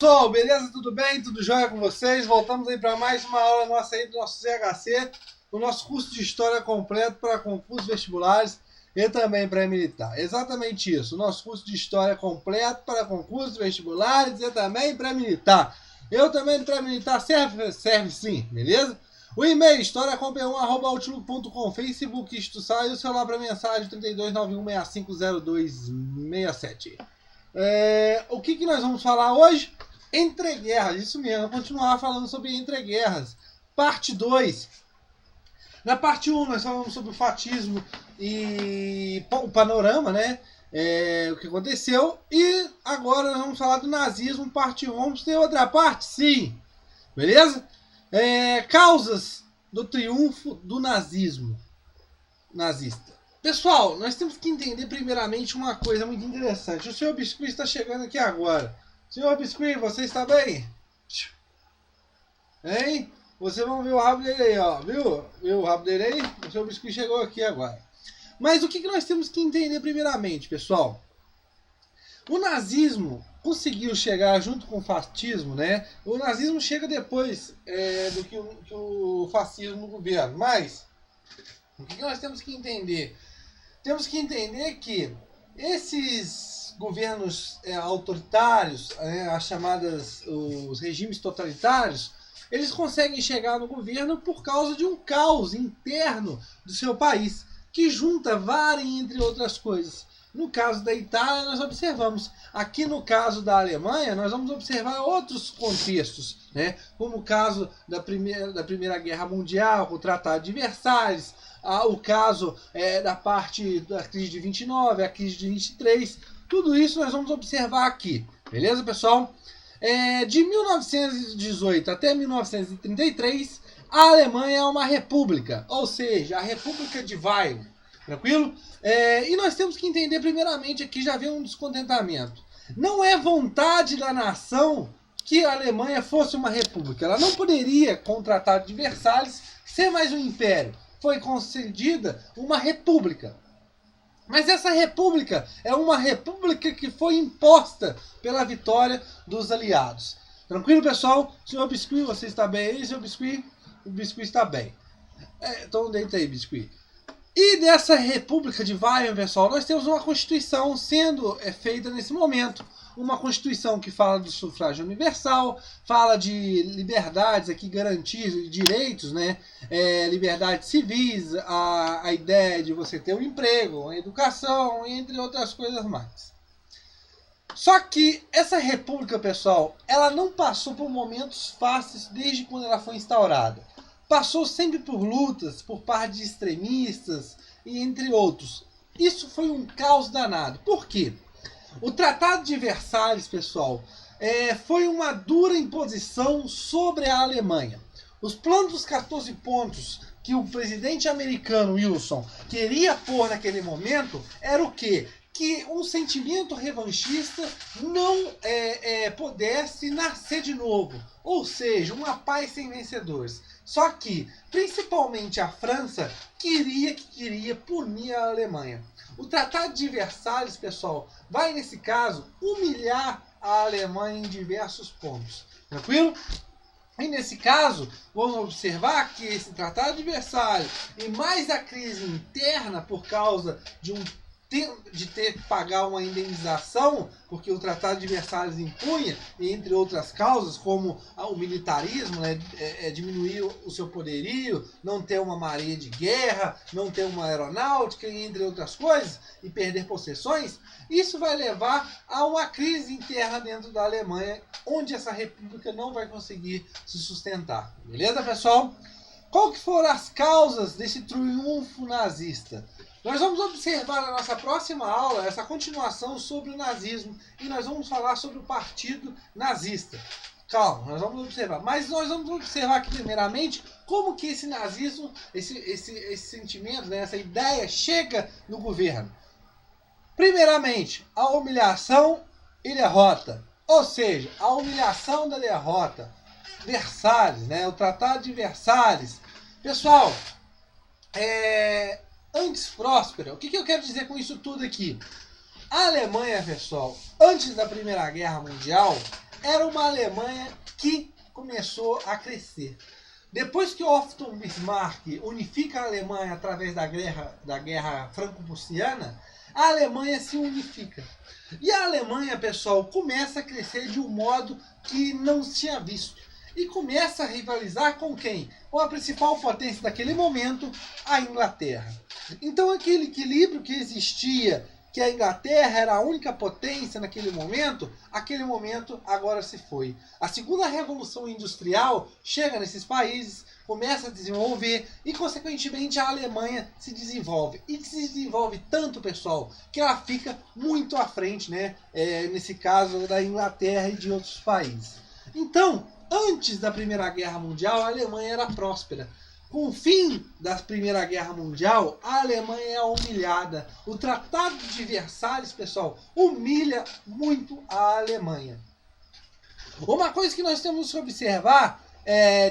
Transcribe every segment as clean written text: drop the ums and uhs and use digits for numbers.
Pessoal, beleza? Tudo bem? Tudo jóia com vocês? Voltamos aí para mais uma aula nossa aí do nosso CHC, o nosso curso de História completo para concursos vestibulares e também para militar. Exatamente isso, o nosso curso de História completo para concursos vestibulares e também para militar. Eu também para militar serve sim, beleza? O e-mail historiacomp1@outlook.com, Facebook, isto sai, o celular para mensagem 3291650267. O que nós vamos falar hoje? Entreguerras, isso mesmo, vou continuar falando sobre entreguerras. Parte 2. Na parte 1 nós falamos sobre o fatismo e o panorama, né? O que aconteceu. E agora nós vamos falar do nazismo, parte 1. Vamos ter outra parte? Sim. Beleza? Causas do triunfo do nazismo nazista. Pessoal, nós temos que entender primeiramente uma coisa muito interessante. O senhor Biscuit está chegando aqui agora. Senhor Biscuit, você está bem? Hein? Vocês vão ver o rabo dele aí, ó. Viu? Viu o rabo dele aí? O senhor Biscuit chegou aqui agora. Mas o que nós temos que entender primeiramente, pessoal? O nazismo conseguiu chegar junto com o fascismo, né? O nazismo chega depois do que o fascismo no governo. Mas o que nós temos que entender? Temos que entender que esses governos autoritários, as chamadas os regimes totalitários, eles conseguem chegar no governo por causa de um caos interno do seu país, que junta várias, entre outras coisas. No caso da Itália, nós observamos. Aqui no caso da Alemanha, nós vamos observar outros contextos, né? Como o caso da Primeira Guerra Mundial, com o Tratado de Versalhes, o caso da parte da crise de 29, a crise de 23, tudo isso nós vamos observar aqui, beleza, pessoal? De 1918 até 1933, a Alemanha é uma república, ou seja, a República de Weimar, tranquilo? E nós temos que entender primeiramente aqui, já vem um descontentamento. Não é vontade da nação que a Alemanha fosse uma república. Ela não poderia, com o Tratado de Versalhes, ser mais um império. Foi concedida uma república. Mas essa república é uma república que foi imposta pela vitória dos aliados. Tranquilo, pessoal? Senhor Biscuit, você está bem aí, senhor Biscuit? O Biscuit está bem. Então deita aí, Biscuit. E dessa República de Weimar, pessoal, nós temos uma Constituição sendo feita nesse momento. Uma Constituição que fala do sufrágio universal, fala de liberdades aqui garantidas, direitos, né? Liberdades civis, a ideia de você ter um emprego, uma educação, entre outras coisas mais. Só que essa república, pessoal, ela não passou por momentos fáceis desde quando ela foi instaurada. Passou sempre por lutas, por parte de extremistas e entre outros. Isso foi um caos danado. Por quê? O Tratado de Versalhes, pessoal, foi uma dura imposição sobre a Alemanha. Os planos dos 14 pontos que o presidente americano Wilson queria pôr naquele momento era o quê? Que um sentimento revanchista não pudesse nascer de novo. Ou seja, uma paz sem vencedores. Só que, principalmente a França, queria punir a Alemanha. O Tratado de Versalhes, pessoal, vai, nesse caso, humilhar a Alemanha em diversos pontos. Tranquilo? E nesse caso, vamos observar que esse Tratado de Versalhes e mais a crise interna por causa de ter que pagar uma indenização, porque o Tratado de Versalhes impunha, entre outras causas, como o militarismo, né, diminuir o seu poderio, não ter uma marinha de guerra, não ter uma aeronáutica, entre outras coisas, e perder possessões, isso vai levar a uma crise interna dentro da Alemanha, onde essa república não vai conseguir se sustentar. Beleza, pessoal? Qual que foram as causas desse triunfo nazista? Nós vamos observar na nossa próxima aula essa continuação sobre o nazismo e nós vamos falar sobre o partido nazista. Calma, nós vamos observar. Mas nós vamos observar aqui primeiramente como que esse nazismo, esse sentimento, né, essa ideia chega no governo. Primeiramente, a humilhação e derrota. Ou seja, a humilhação da derrota. Versalhes, né, o Tratado de Versalhes. Pessoal, antes próspera. O que eu quero dizer com isso tudo aqui? A Alemanha, pessoal, antes da Primeira Guerra Mundial, era uma Alemanha que começou a crescer. Depois que Otto Bismarck unifica a Alemanha através da guerra franco-prussiana, a Alemanha se unifica. E a Alemanha, pessoal, começa a crescer de um modo que não se tinha visto. E começa a rivalizar com quem? Com a principal potência daquele momento, a Inglaterra. Então aquele equilíbrio que existia, que a Inglaterra era a única potência naquele momento, aquele momento agora se foi. A segunda revolução industrial chega nesses países, começa a desenvolver e, consequentemente, a Alemanha se desenvolve. E se desenvolve tanto, pessoal, que ela fica muito à frente, né? Nesse caso, da Inglaterra e de outros países. Então, antes da Primeira Guerra Mundial, a Alemanha era próspera. Com o fim da Primeira Guerra Mundial, a Alemanha é humilhada. O Tratado de Versalhes, pessoal, humilha muito a Alemanha. Uma coisa que nós temos que observar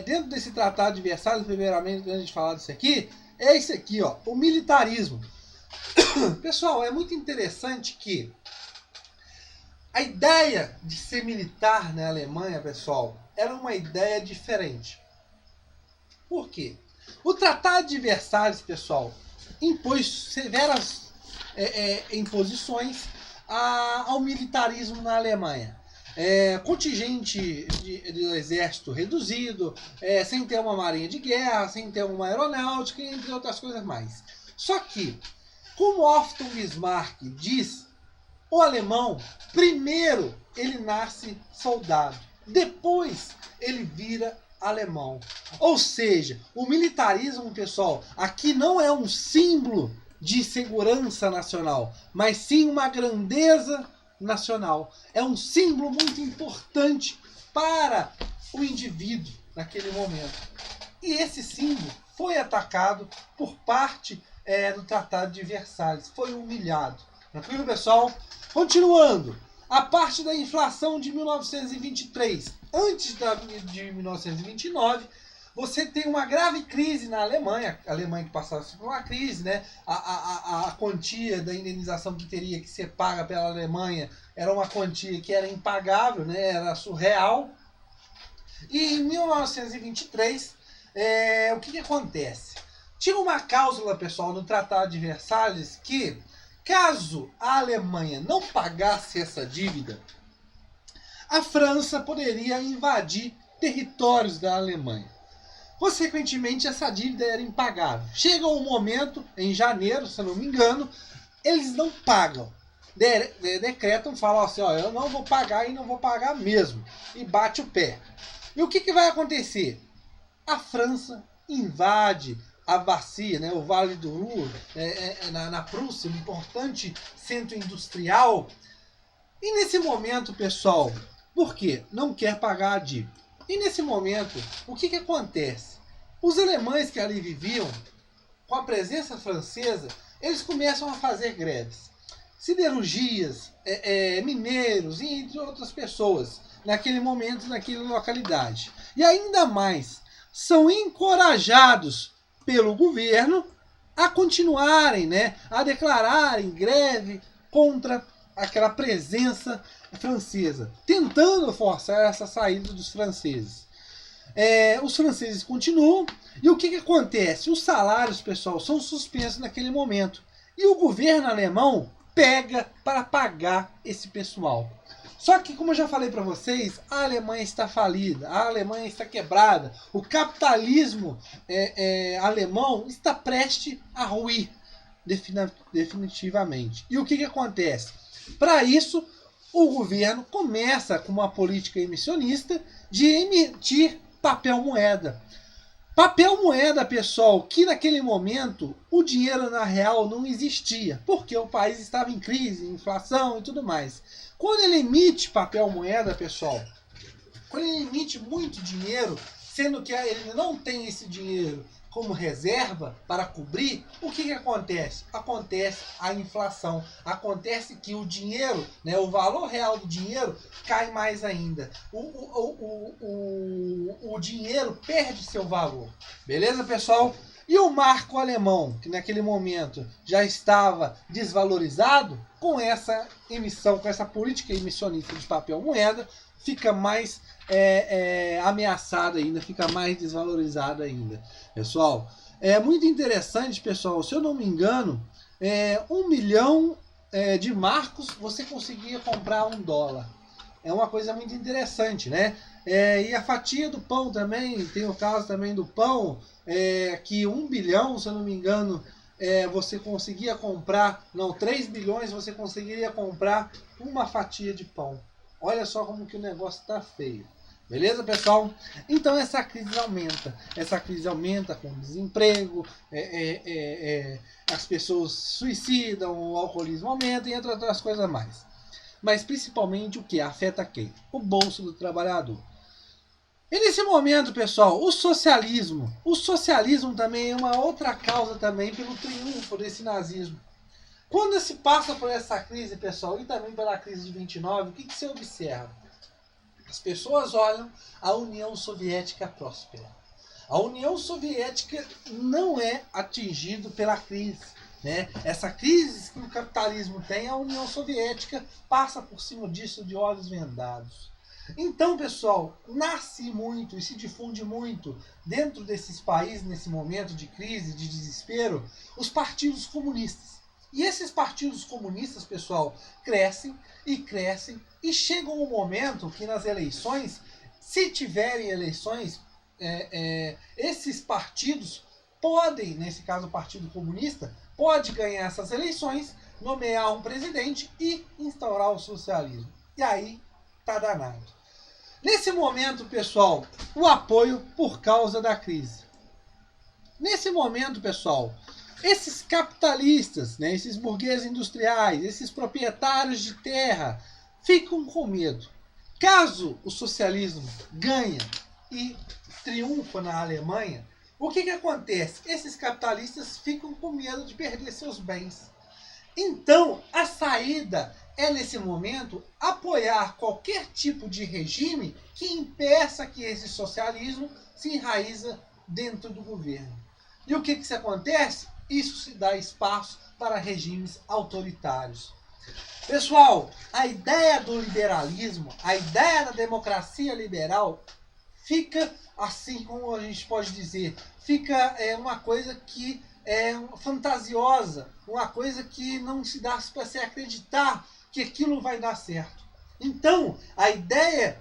dentro desse Tratado de Versalhes, primeiramente, antes de falar disso aqui, é isso aqui, ó, o militarismo. Pessoal, é muito interessante que a ideia de ser militar na Alemanha, pessoal, era uma ideia diferente. Por quê? O Tratado de Versalhes, pessoal, impôs severas imposições ao militarismo na Alemanha. Contingente do exército reduzido, sem ter uma marinha de guerra, sem ter uma aeronáutica, entre outras coisas mais. Só que, como Otto Bismarck diz, o alemão, primeiro ele nasce soldado, depois ele vira alemão. Ou seja, o militarismo, pessoal, aqui não é um símbolo de segurança nacional, mas sim uma grandeza nacional. É um símbolo muito importante para o indivíduo naquele momento. E esse símbolo foi atacado por parte do Tratado de Versalhes. Foi humilhado. Tranquilo, pessoal? Continuando. A parte da inflação de 1923. Antes de 1929, você tem uma grave crise na Alemanha. A Alemanha que passava por uma crise, né? A quantia da indenização que teria que ser paga pela Alemanha era uma quantia que era impagável, né? Era surreal. E em 1923, o que acontece? Tinha uma cláusula, pessoal, no Tratado de Versalhes que, caso a Alemanha não pagasse essa dívida, a França poderia invadir territórios da Alemanha. Consequentemente, essa dívida era impagável. Chega um momento, em janeiro, se eu não me engano, eles não pagam. Decretam, falam assim, ó, eu não vou pagar e não vou pagar mesmo. E bate o pé. E o que vai acontecer? A França invade a bacia, né, o Vale do Ruhr, na Prússia, um importante centro industrial. E nesse momento, pessoal, por quê? Não quer pagar a dívida. E nesse momento, o que acontece? Os alemães que ali viviam, com a presença francesa, eles começam a fazer greves. Siderurgias, mineiros, e entre outras pessoas, naquele momento, naquela localidade. E ainda mais, são encorajados pelo governo a continuarem, né, a declararem greve contra aquela presença francesa, tentando forçar essa saída dos franceses. Os franceses continuam, e o que acontece? Os salários, pessoal, são suspensos naquele momento, e o governo alemão pega para pagar esse pessoal. Só que, como eu já falei para vocês, a Alemanha está falida, a Alemanha está quebrada, o capitalismo alemão está prestes a ruir definitivamente. E o que acontece? Para isso, o governo começa com uma política emissionista de emitir papel moeda. Papel moeda, pessoal, que naquele momento o dinheiro na real não existia, porque o país estava em crise, inflação e tudo mais. Quando ele emite papel moeda, pessoal, quando ele emite muito dinheiro, sendo que ele não tem esse dinheiro como reserva para cobrir, o que acontece? Acontece a inflação. Acontece que o dinheiro, né, o valor real do dinheiro cai mais ainda. O dinheiro perde seu valor. Beleza, pessoal? E o marco alemão, que naquele momento já estava desvalorizado, com essa emissão, com essa política emissionista de papel moeda, fica mais ameaçada ainda, fica mais desvalorizada ainda. Pessoal, é muito interessante, pessoal, se eu não me engano, 1 milhão de marcos você conseguia comprar $1. É uma coisa muito interessante, né? E a fatia do pão também, tem o caso também do pão, que 1 bilhão, se eu não me engano, você conseguia comprar, não, 3 bilhões você conseguiria comprar uma fatia de pão. Olha só como que o negócio está feio. Beleza, pessoal? Então essa crise aumenta. Essa crise aumenta com o desemprego, as pessoas suicidam, o alcoolismo aumenta e entre outras coisas mais. Mas principalmente o que afeta quem? O bolso do trabalhador. E nesse momento, pessoal, o socialismo também é uma outra causa também pelo triunfo desse nazismo. Quando se passa por essa crise, pessoal, e também pela crise de 29, o que se observa? As pessoas olham a União Soviética próspera. A União Soviética não é atingida pela crise. Né? Essa crise que o capitalismo tem, a União Soviética passa por cima disso de olhos vendados. Então, pessoal, nasce muito e se difunde muito dentro desses países, nesse momento de crise, de desespero, os partidos comunistas. E esses partidos comunistas, pessoal, crescem e chegam um momento que nas eleições, se tiverem eleições, esses partidos podem, nesse caso o Partido Comunista, pode ganhar essas eleições, nomear um presidente e instaurar o socialismo. E aí tá danado. Nesse momento, pessoal, o apoio por causa da crise. Nesse momento, pessoal, esses capitalistas, né, esses burgueses industriais, esses proprietários de terra, ficam com medo. Caso o socialismo ganhe e triunfa na Alemanha, o que acontece? Esses capitalistas ficam com medo de perder seus bens. Então, a saída é, nesse momento, apoiar qualquer tipo de regime que impeça que esse socialismo se enraiza dentro do governo. E o que acontece? Isso se dá espaço para regimes autoritários. Pessoal, a ideia do liberalismo, a ideia da democracia liberal fica, assim como a gente pode dizer, fica uma coisa que é fantasiosa, uma coisa que não se dá para se acreditar que aquilo vai dar certo. Então, a ideia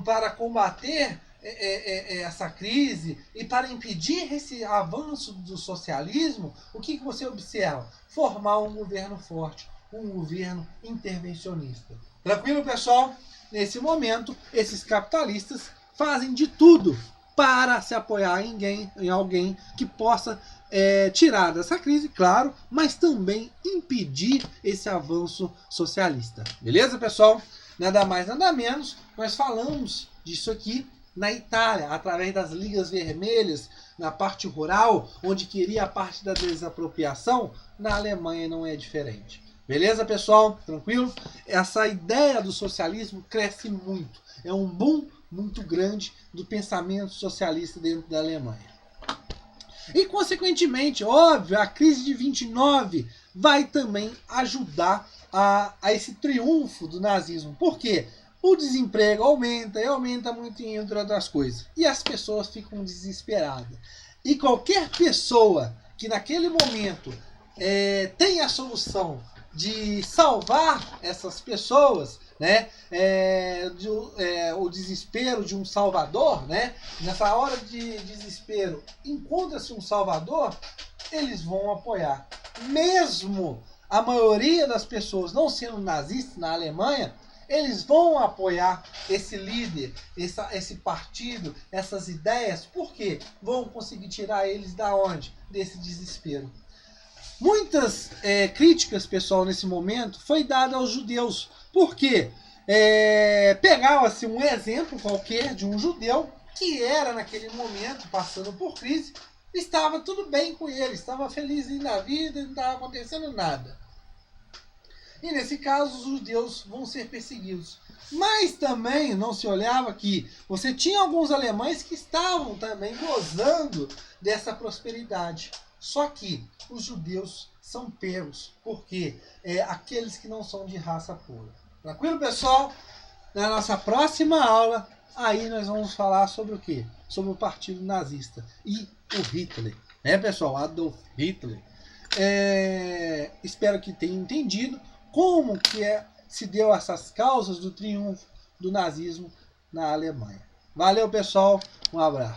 para combater essa crise e para impedir esse avanço do socialismo, o que você observa? Formar um governo forte, um governo intervencionista. Tranquilo, pessoal? Nesse momento, esses capitalistas fazem de tudo para se apoiar em alguém que possa tirar dessa crise, claro, mas também impedir esse avanço socialista. Beleza, pessoal? Nada mais, nada menos, nós falamos disso aqui na Itália, através das Ligas Vermelhas, na parte rural, onde queria a parte da desapropriação, na Alemanha não é diferente. Beleza, pessoal? Tranquilo? Essa ideia do socialismo cresce muito. É um boom muito grande do pensamento socialista dentro da Alemanha. E, consequentemente, óbvio, a crise de 29 vai também ajudar a esse triunfo do nazismo. Por quê? O desemprego aumenta e aumenta muito, entre outras coisas. E as pessoas ficam desesperadas. E qualquer pessoa que naquele momento tenha a solução de salvar essas pessoas, né? O desespero de um salvador, né? Nessa hora de desespero, encontra-se um salvador, eles vão apoiar. Mesmo a maioria das pessoas não sendo nazistas na Alemanha, eles vão apoiar esse líder, esse partido, essas ideias, porque vão conseguir tirar eles da onde? Desse desespero. Muitas críticas, pessoal, nesse momento foi dada aos judeus. Por quê? Pegava-se um exemplo qualquer de um judeu que era, naquele momento, passando por crise, estava tudo bem com ele, estava feliz na vida, não estava acontecendo nada. E nesse caso, os judeus vão ser perseguidos. Mas também não se olhava que você tinha alguns alemães que estavam também gozando dessa prosperidade. Só que os judeus são pegos, porque aqueles que não são de raça pura. Tranquilo, pessoal? na nossa próxima aula, aí nós vamos falar sobre o quê? Sobre o Partido Nazista e o Hitler. Né, pessoal? Adolf Hitler. Espero que tenham entendido como que se deu essas causas do triunfo do nazismo na Alemanha. Valeu, pessoal. Um abraço.